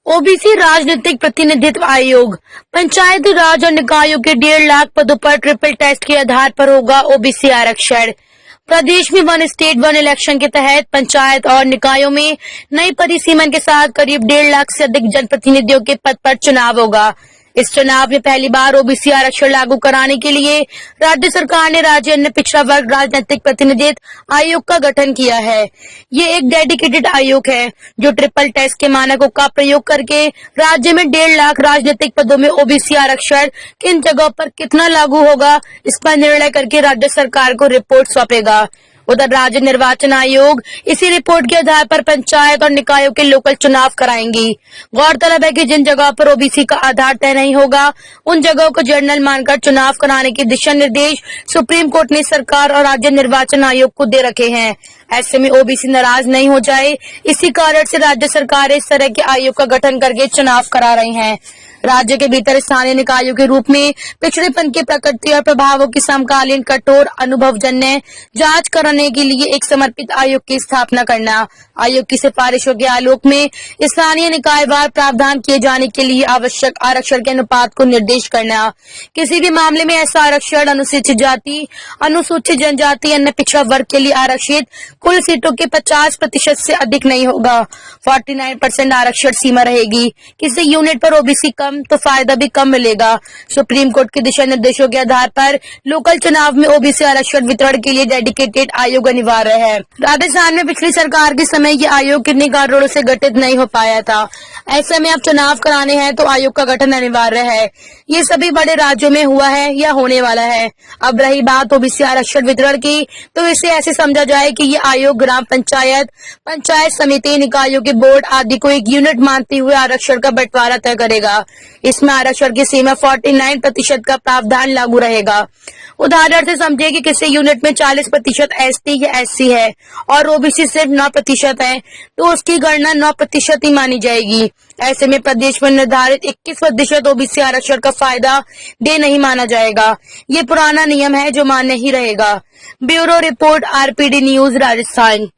OBC राजनीतिक प्रतिनिधित्व आयोग पंचायती राज और निकायों के 1.5 लाख पदों पर ट्रिपल टेस्ट के आधार पर होगा ओबीसी आरक्षण। प्रदेश में वन स्टेट वन इलेक्शन के तहत पंचायत और निकायों में नई परिसीमन के साथ करीब 1.5 लाख से अधिक जनप्रतिनिधियों के पद पर चुनाव होगा। इस चुनाव में पहली बार ओबीसी आरक्षण लागू कराने के लिए राज्य सरकार ने राज्य अन्य पिछड़ा वर्ग राजनीतिक प्रतिनिधित्व आयोग का गठन किया है। ये एक डेडिकेटेड आयोग है जो ट्रिपल टेस्ट के मानकों का प्रयोग करके राज्य में 1.5 लाख राजनीतिक पदों में ओबीसी आरक्षण किन जगहों पर कितना लागू होगा, इस पर निर्णय करके राज्य सरकार को रिपोर्ट सौंपेगा। उधर राज्य निर्वाचन आयोग इसी रिपोर्ट के आधार पर पंचायत और निकायों के लोकल चुनाव कराएंगी। गौरतलब है कि जिन जगहों पर ओबीसी का आधार तय नहीं होगा, उन जगहों को जनरल मानकर चुनाव कराने के दिशा निर्देश सुप्रीम कोर्ट ने सरकार और राज्य निर्वाचन आयोग को दे रखे हैं। ऐसे में ओबीसी नाराज नहीं हो जाए, इसी कारण से राज्य सरकार इस तरह के आयोग का गठन करके चुनाव करा रही है। राज्य के भीतर स्थानीय निकायों के रूप में पिछड़ेपन की प्रकृति और प्रभावों की समकालीन कठोर अनुभवजन्य जांच कराने के लिए एक समर्पित आयोग की स्थापना करना, आयोग की सिफारिशों के आलोक में स्थानीय निकायवार प्रावधान किए जाने के लिए आवश्यक आरक्षण के अनुपात को निर्देश करना। किसी भी मामले में ऐसा आरक्षण अनुसूचित जाति, अनुसूचित जनजाति, अन्य पिछड़ा वर्ग के लिए आरक्षित कुल सीटों के 50% से अधिक नहीं होगा। 49% आरक्षण सीमा रहेगी। किसी यूनिट पर ओबीसी कम तो फायदा भी कम मिलेगा। सुप्रीम कोर्ट के दिशा निर्देशों के आधार पर लोकल चुनाव में ओबीसी आरक्षण वितरण के लिए डेडिकेटेड आयोग अनिवार्य है। राजस्थान में पिछली सरकार के समय ये आयोग किन्हीं कारणों से गठित नहीं हो पाया था। ऐसे में अब चुनाव कराने हैं तो आयोग का गठन अनिवार्य है। ये सभी बड़े राज्यों में हुआ है या होने वाला है। अब रही बात ओबीसी आरक्षण वितरण की, तो इसे ऐसे समझा जाए कि ये आयोग ग्राम पंचायत, पंचायत समिति, निकायों के बोर्ड आदि को एक यूनिट मानते हुए आरक्षण का बंटवारा तय करेगा। इसमें आरक्षण की सीमा 49% का प्रावधान लागू रहेगा। उदाहरण से समझे कि किसी यूनिट में 40% एसटी या एससी है और ओबीसी सिर्फ 9% है, तो उसकी गणना 9% ही मानी जाएगी। ऐसे में प्रदेश में निर्धारित 21% ओबीसी आरक्षण का फायदा दे नहीं माना जाएगा। ये पुराना नियम है जो मान्य ही रहेगा। Bureau report, RPD news, Rajasthan.